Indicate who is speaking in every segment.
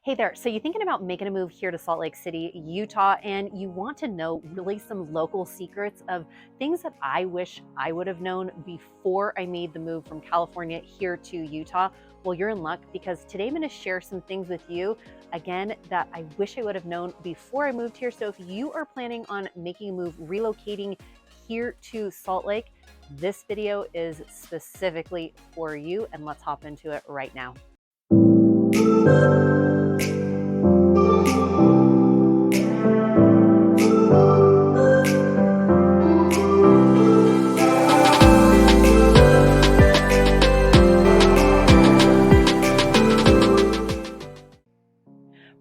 Speaker 1: Hey there, so you're thinking about making a move here to Salt Lake City, Utah, and you want to know really some local secrets of things that I wish I would have known before I made the move from California here to Utah. Well, you're in luck because today I'm going to share some things with you, again, that I wish I would have known before I moved here. So if you are planning on making a move, relocating here to Salt Lake, this video is specifically for you, and let's hop into it right now.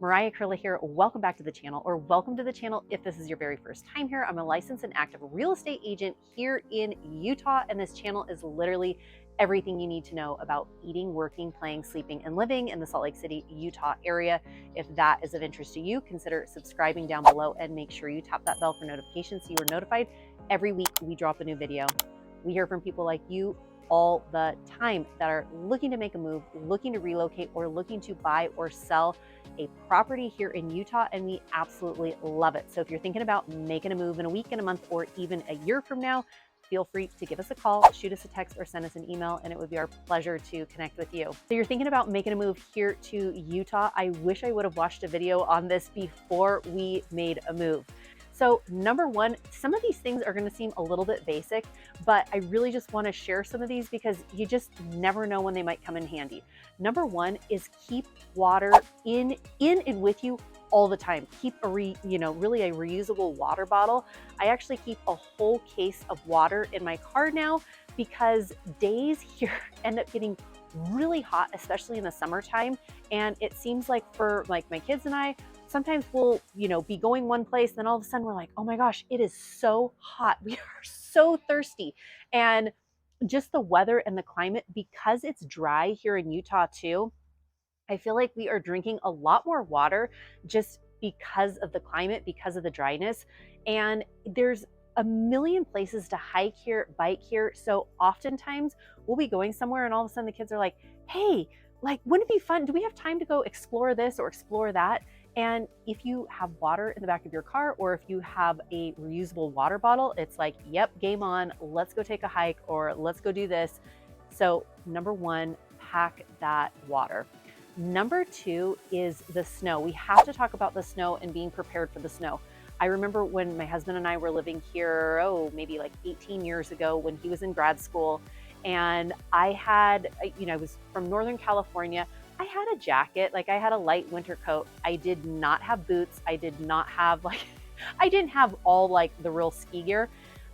Speaker 1: Mariah here. Welcome back to the channel, or welcome to the channel if this is your very first time here. I'm a licensed and active real estate agent here in Utah, and this channel is literally everything you need to know about eating, working, playing, sleeping, and living in the Salt Lake City, Utah area. If that is of interest to you, consider subscribing down below and make sure you tap that bell for notifications so you are notified every week we drop a new video. We hear from people like you all the time that are looking to make a move, looking to relocate, or looking to buy or sell a property here in Utah, and we absolutely love it. So if you're thinking about making a move in a week, in a month, or even a year from now, feel free to give us a call, shoot us a text, or send us an email, and it would be our pleasure to connect with you. So you're thinking about making a move here to Utah. I wish I would have watched a video on this before we made a move. So number one, some of these things are going to seem a little bit basic, but I really just want to share some of these because you just never know when they might come in handy. Number one is keep water in and with you all the time. Keep really a reusable water bottle. I actually keep a whole case of water in my car now because days here end up getting really hot, especially in the summertime. And it seems like for like my kids and I, sometimes we'll, be going one place, then all of a sudden we're like, oh my gosh, it is so hot. We are so thirsty. And just the weather and the climate, because it's dry here in Utah too, I feel like we are drinking a lot more water just because of the climate, because of the dryness. And there's a million places to hike here, bike here. So oftentimes we'll be going somewhere and all of a sudden the kids are like, hey, like, wouldn't it be fun? Do we have time to go explore this or explore that? And if you have water in the back of your car, or if you have a reusable water bottle, it's like, yep, game on, let's go take a hike, or let's go do this. So number one, pack that water. Number two is the snow. We have to talk about the snow and being prepared for the snow. I remember when my husband and I were living here, maybe like 18 years ago when he was in grad school, and I was from Northern California. I had a jacket, like I had a light winter coat. I did not have boots. I did not have I didn't have all like the real ski gear.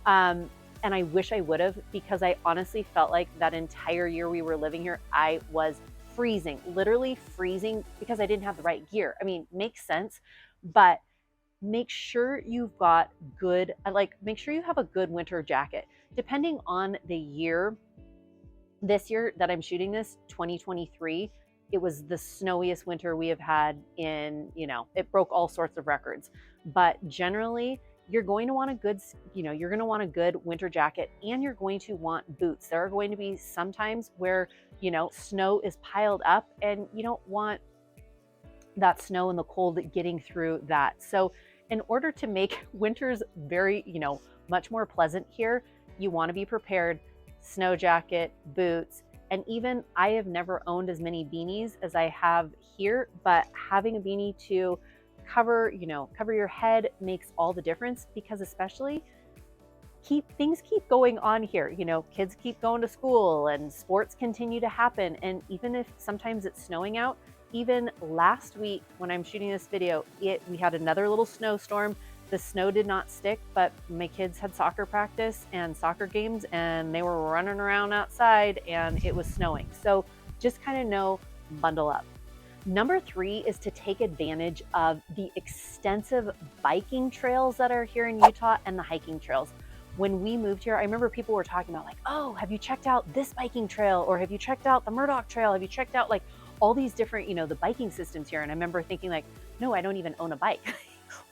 Speaker 1: And I wish I would have, because I honestly felt like that entire year we were living here, I was freezing, literally freezing, because I didn't have the right gear. I mean, makes sense, but make sure you've got make sure you have a good winter jacket. Depending on the year, this year that I'm shooting this, 2023, it was the snowiest winter we have had in, it broke all sorts of records. But generally, you're going to want you're going to want a good winter jacket, and you're going to want boots. There are going to be some times where, snow is piled up and you don't want that snow and the cold getting through that. So in order to make winters very, much more pleasant here, you want to be prepared. Snow jacket, boots, and even I have never owned as many beanies as I have here, but having a beanie to cover your head makes all the difference, because especially things keep going on here. Kids keep going to school and sports continue to happen. And even if sometimes it's snowing out, even last week when I'm shooting this video, we had another little snowstorm. The snow did not stick, but my kids had soccer practice and soccer games, and they were running around outside and it was snowing. So just kind of bundle up. Number three is to take advantage of the extensive biking trails that are here in Utah and the hiking trails. When we moved here, I remember people were talking about like, oh, have you checked out this biking trail? Or have you checked out the Murdoch Trail? Have you checked out like all these different, the biking systems here? And I remember thinking like, no, I don't even own a bike.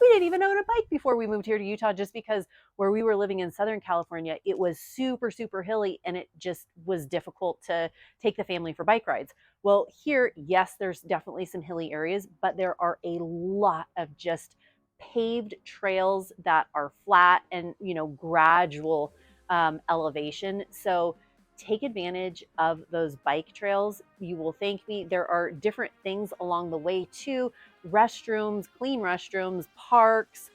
Speaker 1: We didn't even own a bike before we moved here to Utah, just because where we were living in Southern California, it was super, super hilly, and it just was difficult to take the family for bike rides. Well, here, yes, there's definitely some hilly areas, but there are a lot of just paved trails that are flat and, gradual elevation. So take advantage of those bike trails. You will thank me. There are different things along the way too: restrooms, clean restrooms, parks,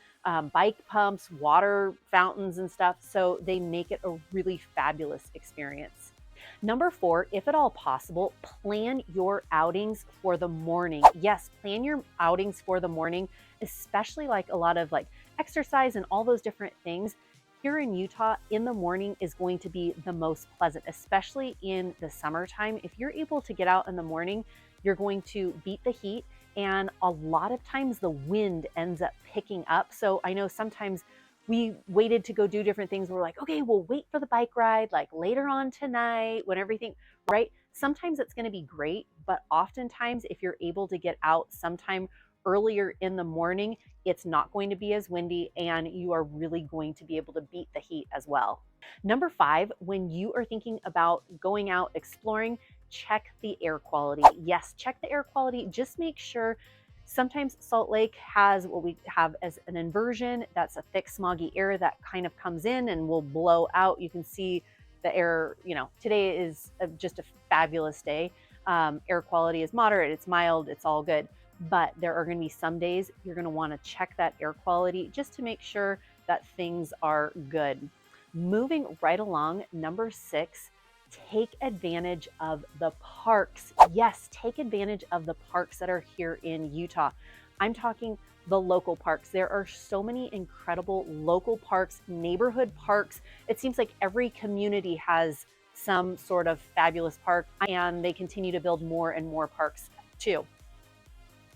Speaker 1: bike pumps, water fountains, and stuff. So they make it a really fabulous experience. Number 4, if at all possible, plan your outings for the morning. Yes, plan your outings for the morning, especially like a lot of like exercise and all those different things. Here in Utah, in the morning is going to be the most pleasant, especially in the summertime. If you're able to get out in the morning, you're going to beat the heat. And a lot of times the wind ends up picking up. So I know sometimes we waited to go do different things. We're like, okay, we'll wait for the bike ride like later on tonight when everything, right? Sometimes it's going to be great, but oftentimes if you're able to get out sometime earlier in the morning, it's not going to be as windy and you are really going to be able to beat the heat as well. Number 5, when you are thinking about going out exploring, check the air quality. Yes, check the air quality. Just make sure. Sometimes Salt Lake has what we have as an inversion. That's a thick, smoggy air that kind of comes in and will blow out. You can see the air, today is just a fabulous day. Air quality is moderate, it's mild, it's all good. But there are going to be some days you're going to want to check that air quality just to make sure that things are good. Moving right along, number 6, take advantage of the parks. Yes, take advantage of the parks that are here in Utah. I'm talking the local parks. There are so many incredible local parks, neighborhood parks. It seems like every community has some sort of fabulous park, and they continue to build more and more parks too.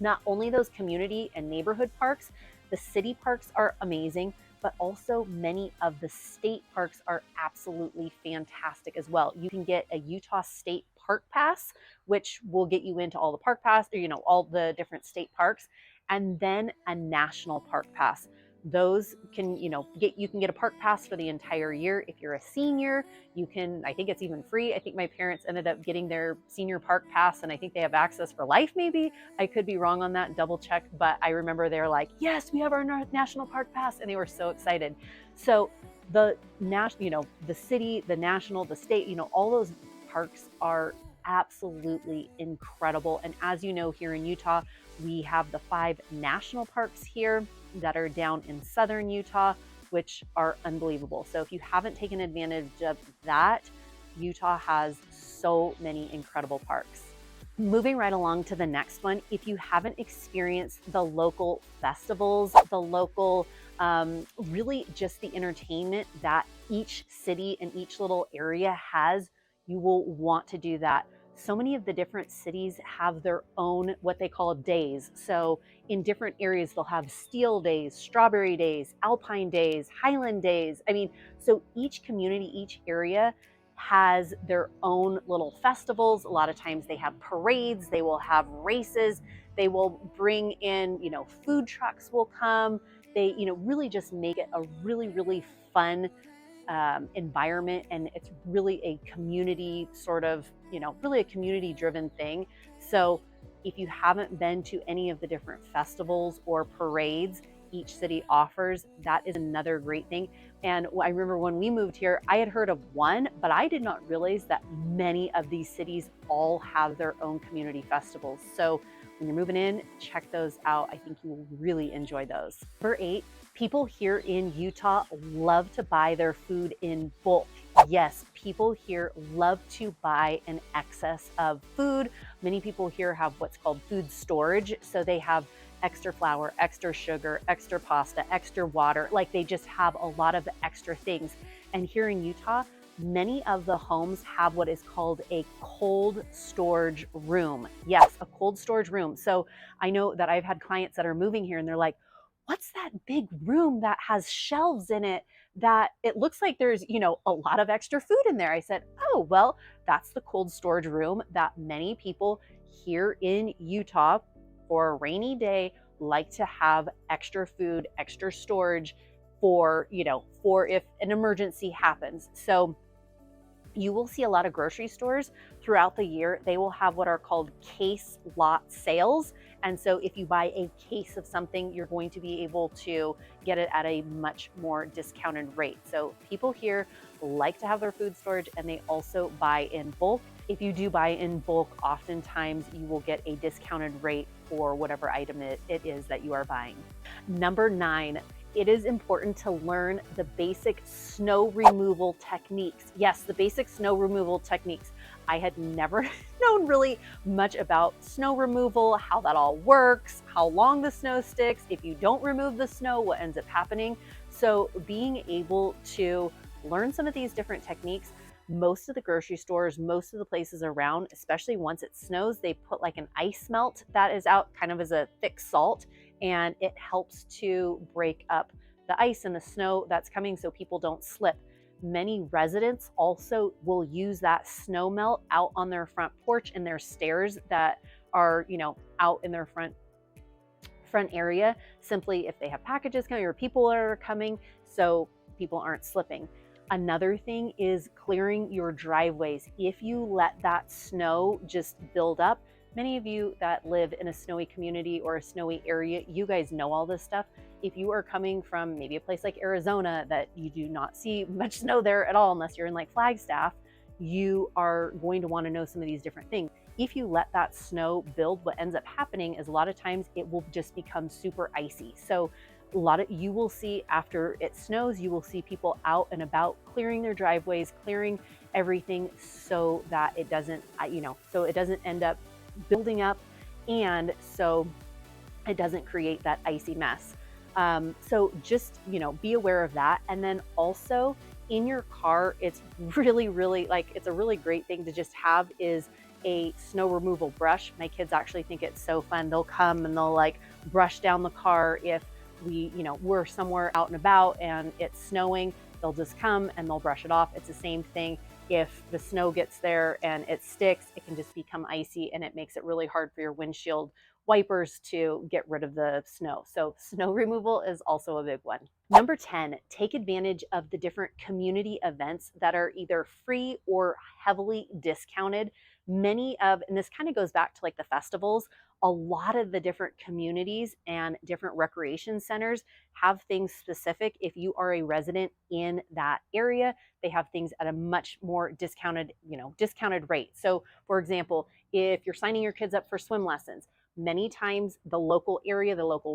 Speaker 1: Not only those community and neighborhood parks, the city parks are amazing, but also many of the state parks are absolutely fantastic as well. You can get a Utah State Park Pass, which will get you into all the park pass, or, all the different state parks, and then a national park pass. Those can, you can get a park pass for the entire year. If you're a senior, you can, I think it's even free. I think my parents ended up getting their senior park pass and I think they have access for life maybe. I could be wrong on that, double check, but I remember they're like, yes, we have our national park pass, and they were so excited. So the the city, the national, the state, all those parks are absolutely incredible. And as you know, here in Utah, we have the 5 national parks here that are down in southern Utah, which are unbelievable. So if you haven't taken advantage of that, Utah has so many incredible parks. Moving right along to the next one, if you haven't experienced the local festivals, the local, really just the entertainment that each city and each little area has, you will want to do that. So many of the different cities have their own, what they call days. So in different areas, they'll have steel days, strawberry days, alpine days, highland days. I mean, so each community, each area has their own little festivals. A lot of times they have parades, they will have races, they will bring in, food trucks will come. They, really just make it a really, really fun environment. And it's really a community sort of, really a community driven thing. So if you haven't been to any of the different festivals or parades each city offers, that is another great thing. And I remember when we moved here, I had heard of one, but I did not realize that many of these cities all have their own community festivals. So when you're moving in, check those out. I think you will really enjoy those. Number 8, people here in Utah love to buy their food in bulk. Yes, people here love to buy an excess of food. Many people here have what's called food storage. So they have extra flour, extra sugar, extra pasta, extra water. Like they just have a lot of extra things. And here in Utah, many of the homes have what is called a cold storage room. Yes, a cold storage room. So I know that I've had clients that are moving here and they're like, what's that big room that has shelves in it that it looks like there's, a lot of extra food in there? I said, oh, well, that's the cold storage room that many people here in Utah for a rainy day like to have extra food, extra storage for, for if an emergency happens. So You will see a lot of grocery stores throughout the year. They will have what are called case lot sales. And so if you buy a case of something, you're going to be able to get it at a much more discounted rate. So people here like to have their food storage, and they also buy in bulk. If you do buy in bulk, oftentimes you will get a discounted rate for whatever item it is that you are buying. Number 9, it is important to learn the basic snow removal techniques. Yes, the basic snow removal techniques. I had never known really much about snow removal, how that all works, how long the snow sticks. If you don't remove the snow, what ends up happening? So being able to learn some of these different techniques, most of the grocery stores, most of the places around, especially once it snows, they put like an ice melt that is out kind of as a thick salt, and it helps to break up the ice and the snow that's coming so people don't slip. Many residents also will use that snow melt out on their front porch and their stairs that are, out in their front area, simply if they have packages coming or people are coming, so people aren't slipping. Another thing is clearing your driveways. If you let that snow just build up, many of you that live in a snowy community or a snowy area, you guys know all this stuff. If you are coming from maybe a place like Arizona that you do not see much snow there at all, unless you're in like Flagstaff, you are going to want to know some of these different things. If you let that snow build, what ends up happening is a lot of times it will just become super icy. So you will see after it snows, you will see people out and about clearing their driveways, clearing everything so that it doesn't, so it doesn't end up building up, and so it doesn't create that icy mess. So just, be aware of that. And then also in your car, it's really, really it's a really great thing to just have is a snow removal brush. My kids actually think it's so fun. They'll come and they'll brush down the car if we're somewhere out and about and it's snowing. They'll just come and they'll brush it off. It's the same thing. If the snow gets there and it sticks, it can just become icy and it makes it really hard for your windshield wipers to get rid of the snow. So snow removal is also a big one. Number 10, take advantage of the different community events that are either free or heavily discounted. And this kind of goes back to the festivals, a lot of the different communities and different recreation centers have things specific. If you are a resident in that area, they have things at a much more discounted rate. So for example, if you're signing your kids up for swim lessons, many times the local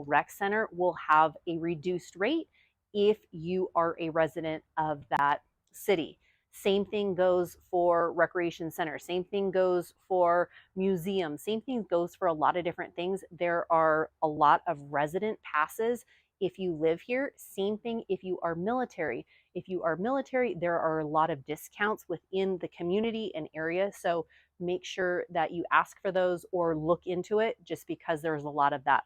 Speaker 1: rec center will have a reduced rate if you are a resident of that city. Same thing goes for recreation centers. Same thing goes for museums. Same thing goes for a lot of different things. There are a lot of resident passes if you live here. Same thing if you are military. If you are military, there are a lot of discounts within the community and area. So make sure that you ask for those or look into it, just because there's a lot of that.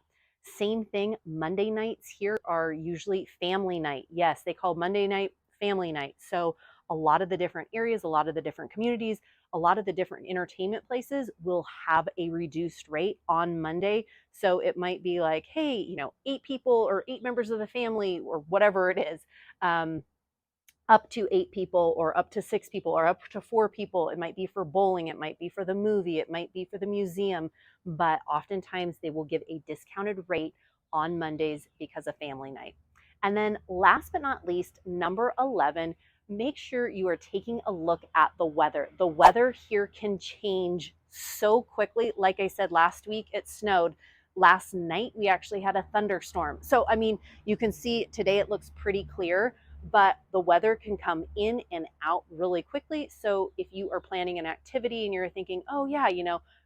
Speaker 1: Same thing, Monday nights here are usually family night. Yes, they call Monday night family night. So a lot of the different areas, a lot of the different communities, a lot of the different entertainment places will have a reduced rate on Monday. So it might be like, hey, 8 people or 8 members of the family or whatever it is, up to 8 people or up to 6 people or up to 4 people. It might be for bowling, it might be for the movie, it might be for the museum, but oftentimes they will give a discounted rate on Mondays because of family night. And then last but not least, number 11, make sure you are taking a look at the weather. The weather here can change so quickly. Like I said, last week it snowed. Last night we actually had a thunderstorm. So, you can see today it looks pretty clear, but the weather can come in and out really quickly. So if you are planning an activity and you're thinking, oh yeah,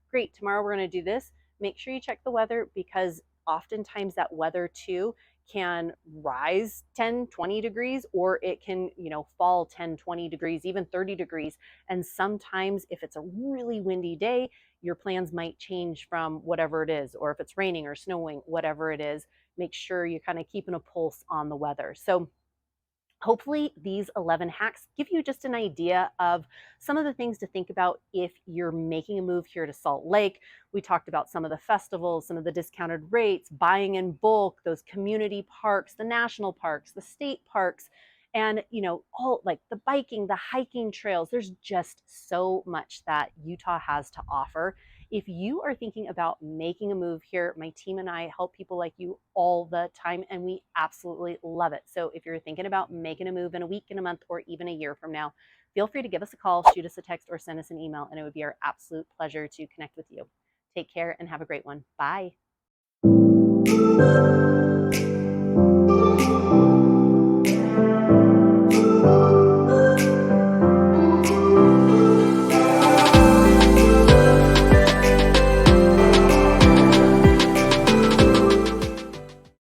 Speaker 1: great, tomorrow we're going to do this, make sure you check the weather, because oftentimes that weather too can rise 10, 20 degrees, or it can, fall 10, 20 degrees, even 30 degrees. And sometimes if it's a really windy day, your plans might change from whatever it is, or if it's raining or snowing, whatever it is, make sure you're kind of keeping a pulse on the weather. So hopefully these 11 hacks give you just an idea of some of the things to think about if you're making a move here to Salt Lake. We talked about some of the festivals, some of the discounted rates, buying in bulk, those community parks, the national parks, the state parks, And, all like the biking, the hiking trails, there's just so much that Utah has to offer. If you are thinking about making a move here, my team and I help people like you all the time, and we absolutely love it. So if you're thinking about making a move in a week, in a month, or even a year from now, feel free to give us a call, shoot us a text, or send us an email, and it would be our absolute pleasure to connect with you. Take care and have a great one. Bye.